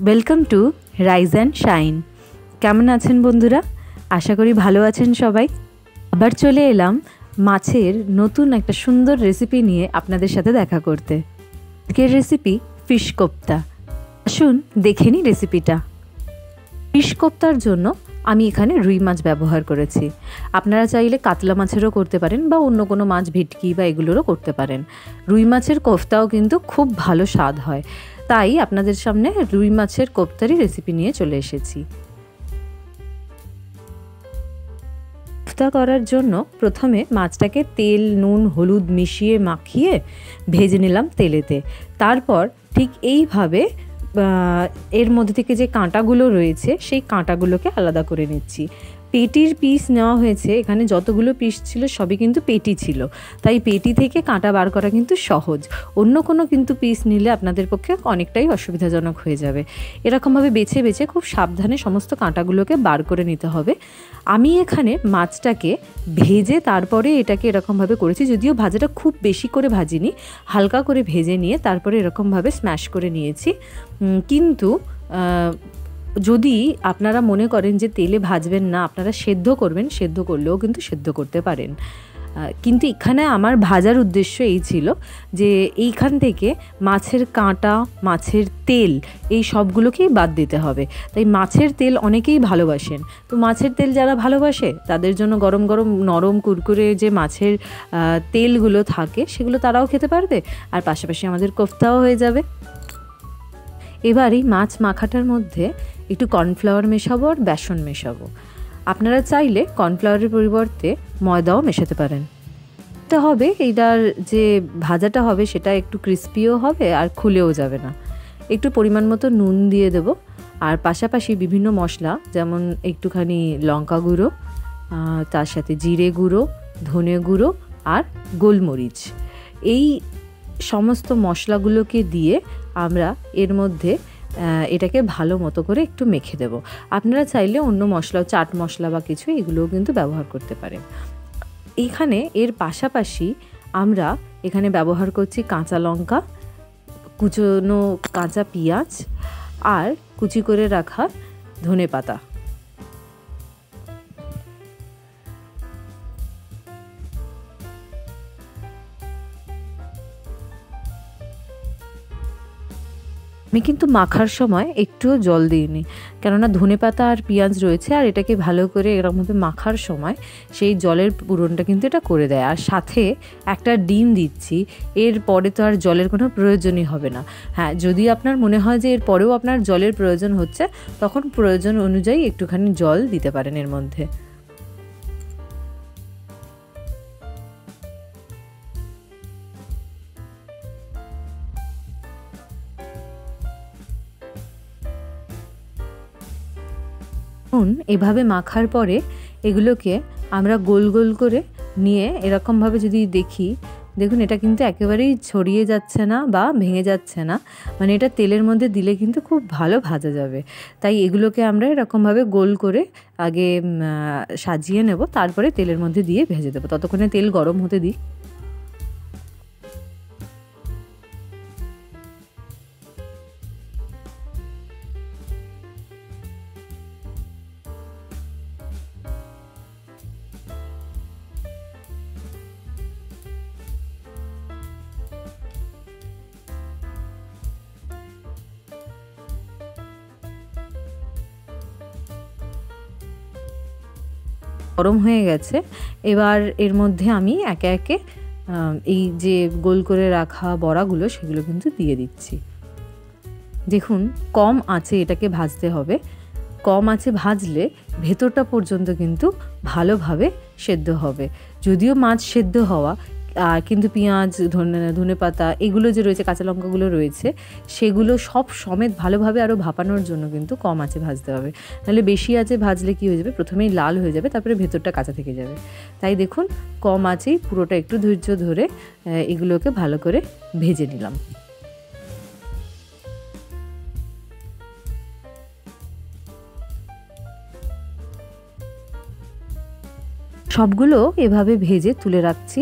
Welcome to rise and shine. কেমন আছেন বন্ধুরা? আশা করি ভালো আছেন সবাই। আবার চলে এলাম মাছের নতুন একটা সুন্দর রেসিপি নিয়ে আপনাদের সাথে দেখা করতে। আজকের রেসিপি ফিশ কোপ্তা। আসুন দেখে নিই রেসিপিটা। ফিশ কোপ্তার জন্য আমি এখানে রুই মাছ ব্যবহার করেছি। আপনারা চাইলে কাতলা মাছেরও করতে পারেন বা অন্য কোনো মাছ, ভেটকি বা এগুলোরও করতে পারেন। রুই মাছের কোফতাও কিন্তু খুব ভালো স্বাদ হয়, তাই আপনাদের সামনে রুই মাছের কোফতারই রেসিপি নিয়ে চলে এসেছি। কোফতা করার জন্য প্রথমে মাছটাকে তেল, নুন, হলুদ মিশিয়ে মাখিয়ে ভেজে নিলাম তেলেতে। তারপর ঠিক এইভাবে এর মধ্যে থেকে যে কাঁটাগুলো রয়েছে সেই কাঁটাগুলোকে আলাদা করে নিচ্ছি। পেটির পিস নেওয়া হয়েছে, এখানে যতগুলো পিস ছিল সবই কিন্তু পেটি ছিল, তাই পেটি থেকে কাঁটা বার করা কিন্তু সহজ। অন্য কোনো কিন্তু পিস নিলে আপনাদের পক্ষে অনেকটাই অসুবিধাজনক হয়ে যাবে। এরকমভাবে বেছে বেছে খুব সাবধানে সমস্ত কাঁটাগুলোকে বার করে নিতে হবে। আমি এখানে মাছটাকে ভেজে তারপরে এটাকে এরকমভাবে করেছি, যদিও ভাজাটা খুব বেশি করে ভাজিনি, হালকা করে ভেজে নিয়ে তারপরে এরকমভাবে স্ম্যাশ করে নিয়েছি। কিন্তু যদি আপনারা মনে করেন যে তেলে ভাজবেন না, আপনারা সেদ্ধ করবেন, সেদ্ধ করলেও কিন্তু সেদ্ধ করতে পারেন। কিন্তু এখানে আমার ভাজার উদ্দেশ্য এই ছিল যে এইখান থেকে মাছের কাঁটা, মাছের তেল এই সবগুলোকেই বাদ দিতে হবে। তাই মাছের তেল অনেকেই ভালোবাসেন, তো মাছের তেল যারা ভালোবাসে তাদের জন্য গরম গরম নরম কুরকুরে যে মাছের তেলগুলো থাকে সেগুলো তারাও খেতে পারবে, আর পাশাপাশি আমাদের কোফতাও হয়ে যাবে। এবার এই মাছ মাখাটার মধ্যে একটু কর্নফ্লাওয়ার মেশাবো আর বেসন মেশাবো। আপনারা চাইলে কর্নফ্লাওয়ারের পরিবর্তে ময়দাও মেশাতে পারেন। তা হবে এইটার যে ভাজাটা হবে সেটা একটু ক্রিস্পিও হবে আর খুলেও যাবে না। একটু পরিমাণ মতো নুন দিয়ে দেব, আর পাশাপাশি বিভিন্ন মশলা যেমন একটুখানি লঙ্কা গুঁড়ো, তার সাথে জিরে গুঁড়ো, ধনে গুঁড়ো আর গোলমরিচ, এই সমস্ত মশলাগুলোকে দিয়ে আমরা এর মধ্যে এটাকে ভালো মতো করে একটু মেখে দেব। আপনারা চাইলে অন্য মশলা, চাট মশলা বা কিছু এগুলোও কিন্তু ব্যবহার করতে পারেন। এখানে এর পাশাপাশি আমরা এখানে ব্যবহার করছি কাঁচা লঙ্কা, কুচনো কাঁচা পেঁয়াজ আর কুচি করে রাখা ধনেপাতা। আমি কিন্তু মাখার সময় একটুও জল দিইনি, কেননা ধনেপাতা আর পেঁয়াজ রয়েছে, আর এটাকে ভালো করে এরকমভাবে মাখার সময় সেই জলের পূরণটা কিন্তু এটা করে দেয়। আর সাথে একটা ডিম দিচ্ছি, এর পরে তো আর জলের কোনো প্রয়োজনই হবে না। হ্যাঁ, যদি আপনার মনে হয় যে এর পরেও আপনার জলের প্রয়োজন হচ্ছে, তখন প্রয়োজন অনুযায়ী একটুখানি জল দিতে পারেন এর মধ্যে। এভাবে মাখার পরে এগুলোকে আমরা গোল গোল করে নিয়ে এরকমভাবে যদি দেখুন এটা কিন্তু একেবারেই ছড়িয়ে যাচ্ছে না বা ভেঙে যাচ্ছে না, মানে এটা তেলের মধ্যে দিলে কিন্তু খুব ভালো ভাজা যাবে। তাই এগুলোকে আমরা এরকমভাবে গোল করে আগে সাজিয়ে নেব, তারপরে তেলের মধ্যে দিয়ে ভেজে দেবো। ততক্ষণে তেল গরম হতে দিই। গরম হয়ে গেছে, এবার এর মধ্যে আমি একে একে এই যে গোল করে রাখা বড়াগুলো সেগুলো কিন্তু দিয়ে দিচ্ছি। দেখুন কম আঁচে এটাকে ভাজতে হবে, কম আঁচে ভাজলে ভেতরটা পর্যন্ত কিন্তু ভালোভাবে সেদ্ধ হবে। যদিও মাছ সেদ্ধ হওয়া, কিন্তু পেঁয়াজ, ধনেপাতা এগুলো যে রয়েছে, কাঁচা লঙ্কাগুলো রয়েছে, সেগুলো সব সমেত ভালোভাবে আরও ভাপানোর জন্য কিন্তু কম আঁচে ভাজতে হবে। নাহলে বেশি আঁচে ভাজলে কী হয়ে যাবে, প্রথমেই লাল হয়ে যাবে, তারপরে ভেতরটা কাঁচা থেকে যাবে। তাই দেখুন কম আঁচেই পুরোটা একটু ধৈর্য ধরে এগুলোকে ভালো করে ভেজে নিলাম। সবগুলো এভাবে ভেজে তুলে রাখছি।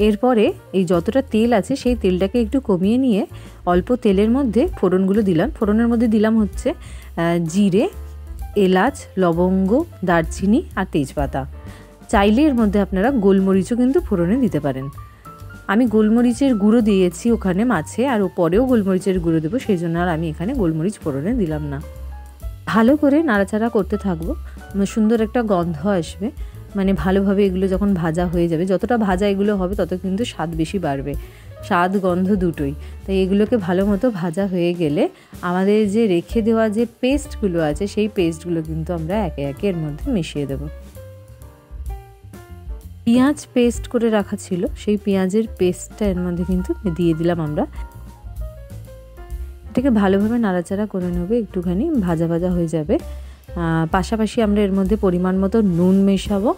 এরপরে এই যতটা তেল আছে সেই তেলটাকে একটু কমিয়ে নিয়ে অল্প তেলের মধ্যে ফোড়নগুলো দিলাম। ফোড়নের মধ্যে দিলাম হচ্ছে জিরে, এলাচ, লবঙ্গ, দারচিনি আর তেজপাতা। চাইলে এর মধ্যে আপনারা গোলমরিচও কিন্তু ফোড়নে দিতে পারেন। আমি গোলমরিচের গুঁড়ো দিয়েছি ওখানে মাছে, আর পরেও গোলমরিচের গুঁড়ো দেবো, সেই জন্য আর আমি এখানে গোলমরিচ ফোড়নে দিলাম না। ভালো করে নাড়াচাড়া করতে থাকবো, সুন্দর একটা গন্ধ আসবে। মানে ভালোভাবে এগুলো যখন ভাজা হয়ে যাবে, যতটা ভাজা এগুলো হবে তত কিন্তু স্বাদ বেশি বাড়বে, স্বাদ গন্ধ দুটোই। তাই এগুলোকে ভালো মতো ভাজা হয়ে গেলে আমাদের যে রেখে দেওয়া যে পেস্টগুলো আছে সেই পেস্টগুলো কিন্তু আমরা একে একে এর মধ্যে মিশিয়ে দেব। পেঁয়াজ পেস্ট করে রাখা ছিল, সেই পেঁয়াজের পেস্টটা এর মধ্যে কিন্তু দিয়ে দিলাম আমরা। এটাকে ভালোভাবে নাড়াচাড়া করে নেবে, একটুখানি ভাজা ভাজা হয়ে যাবে। পাশাপাশি আমরা এর মধ্যে পরিমাণ মতো নুন মেশাবো,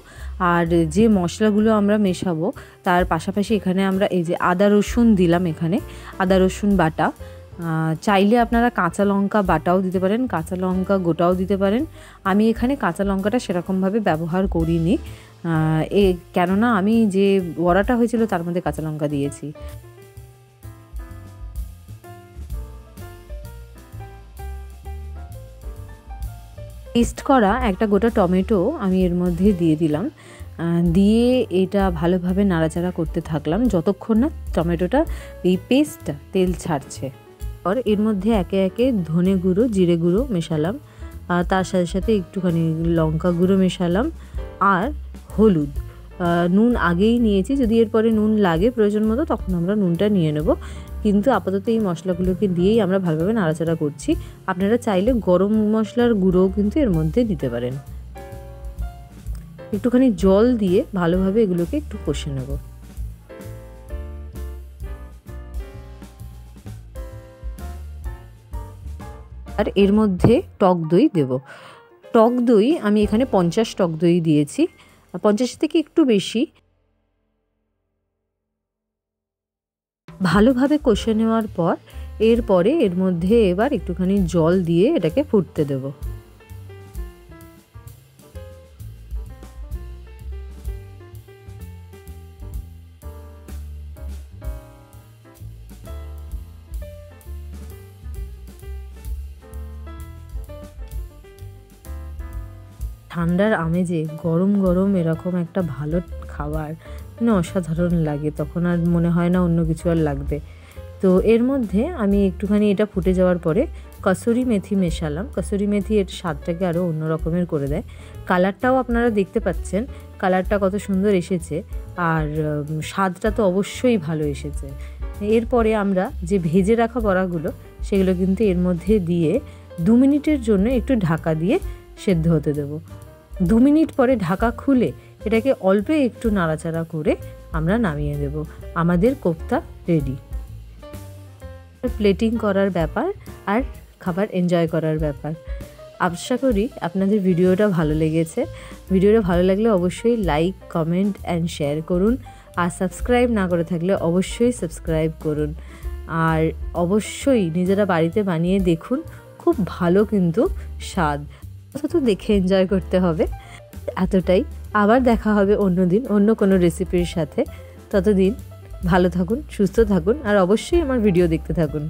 আর যে মশলাগুলো আমরা মেশাবো তার পাশাপাশি এখানে আমরা এই যে আদা রসুন দিলাম, এখানে আদা রসুন বাটা। চাইলে আপনারা কাঁচা লঙ্কা বাটাও দিতে পারেন, কাঁচা লঙ্কা গোটাও দিতে পারেন। আমি এখানে কাঁচা লঙ্কাটা সেরকমভাবে ব্যবহার করিনি, কেননা আমি যে বড়াটা হয়েছিল তার মধ্যে কাঁচা লঙ্কা দিয়েছি। পেস্ট করা একটা গোটা টমেটো আমি এর মধ্যে দিয়ে দিলাম, দিয়ে এটা ভালোভাবে নাড়াচাড়া করতে থাকলাম যতক্ষণ না টমেটোটা এই পেস্টটা তেল ছাড়ছে। আর এর মধ্যে একে একে ধনে গুঁড়ো, জিরে গুঁড়ো মেশালাম, তার সাথে সাথে একটুখানি লঙ্কা গুঁড়ো মেশালাম, আর হলুদ। নুন আগেই নিয়েছি, যদি এরপরে নুন লাগে প্রয়োজন মতো তখন আমরা নুনটা নিয়ে নেব, কিন্তু আপাতত এই মশলাগুলোকে দিয়েই আমরা ভালোভাবে নাড়াচাড়া করছি। আপনারা চাইলে গরম মশলার গুঁড়োও কিন্তু এর মধ্যে দিতে পারেন। একটুখানি জল দিয়ে ভালোভাবে এগুলোকে একটু কষে নেব। আর এর মধ্যে টক দই দেব। টক দই আমি এখানে 50 টক দই দিয়েছি, 50 থেকে একটু বেশি। ভালোভাবে কষে নেওয়ার পর এরপরে এর মধ্যে এবার একটুখানি জল দিয়ে এটাকে ফুটতে দেব। ঠান্ডার আমেজে গরম গরম এরকম একটা ভালো খাবার মানে অসাধারণ লাগে, তখন আর মনে হয় না অন্য কিছু আর লাগবে। তো এর মধ্যে আমি একটুখানি এটা ফুটে যাওয়ার পরে কসুরি মেথি মেশালাম। কসুরি মেথি এর স্বাদটাকে আরও অন্য রকমের করে দেয়। কালারটাও আপনারা দেখতে পাচ্ছেন, কালারটা কত সুন্দর এসেছে, আর স্বাদটা তো অবশ্যই ভালো এসেছে। এরপরে আমরা যে ভেজে রাখা বড়াগুলো সেগুলো কিন্তু এর মধ্যে দিয়ে 2 মিনিটের জন্য একটু ঢাকা দিয়ে সেদ্ধ হতে দেব। 2 মিনিট পরে ঢাকা খুলে এটাকে অল্প একটু নাড়াচাড়া করে আমরা নামিয়ে দেব। আমাদের কোফতা রেডি। প্লেটিং করার ব্যাপার আর খাবার এনজয় করার ব্যাপার। আশা করি আপনাদের ভিডিওটা ভালো লেগেছে। ভিডিওটা ভালো লাগলে অবশ্যই লাইক, কমেন্ট অ্যান্ড শেয়ার করুন, আর সাবস্ক্রাইব না করে থাকলে অবশ্যই সাবস্ক্রাইব করুন। আর অবশ্যই নিজেরা বাড়িতে বানিয়ে দেখুন, খুব ভালো কিন্তু স্বাদ, অথচ দেখে এনজয় করতে হবে। এতটাই, আবার দেখা হবে অন্য দিন অন্য কোনো রেসিপির সাথে। ততদিন ভালো থাকুন, সুস্থ থাকুন, আর অবশ্যই আমার ভিডিও দেখতে থাকুন।